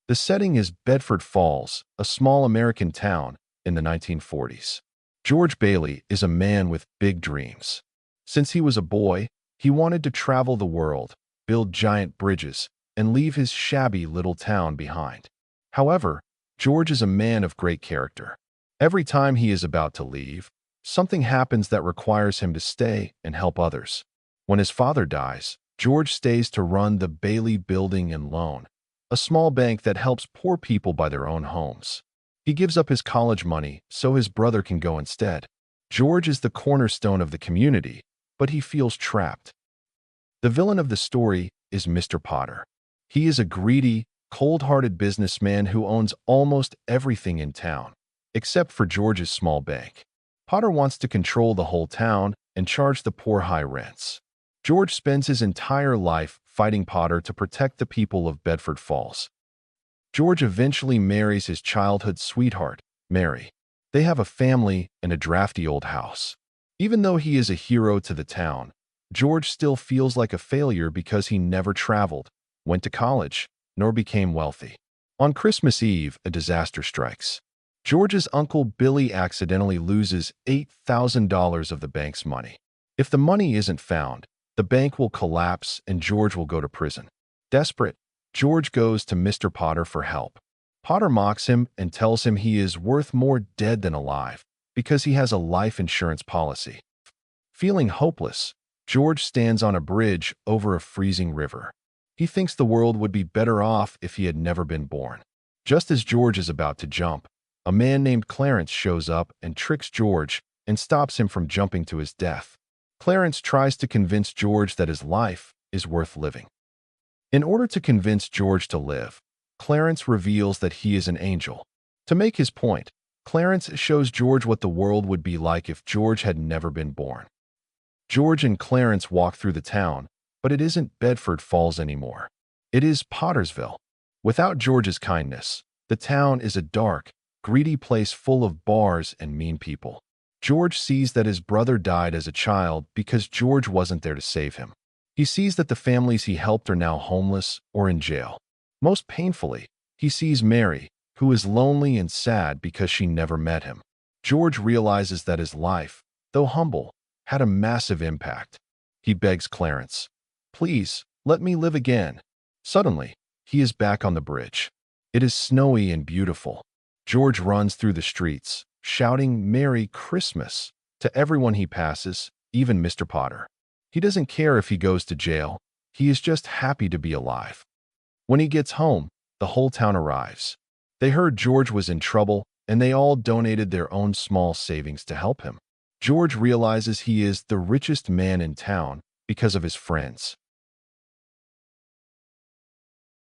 The setting is Bedford Falls, a small American town in the 1940s. George Bailey is a man with big dreams. Since he was a boy, he wanted to travel the world, build giant bridges, and leave his shabby little town behind. However, George is a man of great character. Every time he is about to leave, something happens that requires him to stay and help others. When his father dies, George stays to run the Bailey Building and Loan, a small bank that helps poor people buy their own homes. He gives up his college money so his brother can go instead. George is the cornerstone of the community, but he feels trapped. The villain of the story is Mr. Potter. He is a greedy, cold-hearted businessman who owns almost everything in town, except for George's small bank. Potter wants to control the whole town and charge the poor high rents. George spends his entire life fighting Potter to protect the people of Bedford Falls. George eventually marries his childhood sweetheart, Mary. They have a family and a drafty old house. Even though he is a hero to the town, George still feels like a failure because he never traveled, went to college, nor became wealthy. On Christmas Eve, a disaster strikes. George's uncle Billy accidentally loses $8,000 of the bank's money. If the money isn't found, the bank will collapse and George will go to prison. Desperate, George goes to Mr. Potter for help. Potter mocks him and tells him he is worth more dead than alive because he has a life insurance policy. Feeling hopeless, George stands on a bridge over a freezing river. He thinks the world would be better off if he had never been born. Just as George is about to jump, a man named Clarence shows up and tricks George and stops him from jumping to his death. Clarence tries to convince George that his life is worth living. In order to convince George to live, Clarence reveals that he is an angel. To make his point, Clarence shows George what the world would be like if George had never been born. George and Clarence walk through the town, but it isn't Bedford Falls anymore. It is Pottersville. Without George's kindness, the town is a dark, greedy place full of bars and mean people. George sees that his brother died as a child because George wasn't there to save him. He sees that the families he helped are now homeless or in jail. Most painfully, he sees Mary, who is lonely and sad because she never met him. George realizes that his life, though humble, had a massive impact. He begs Clarence, "Please, let me live again." Suddenly, he is back on the bridge. It is snowy and beautiful. George runs through the streets, shouting "Merry Christmas" to everyone he passes, even Mr. Potter. He doesn't care if he goes to jail. He is just happy to be alive. When he gets home, the whole town arrives. They heard George was in trouble, and they all donated their own small savings to help him. George realizes he is the richest man in town because of his friends.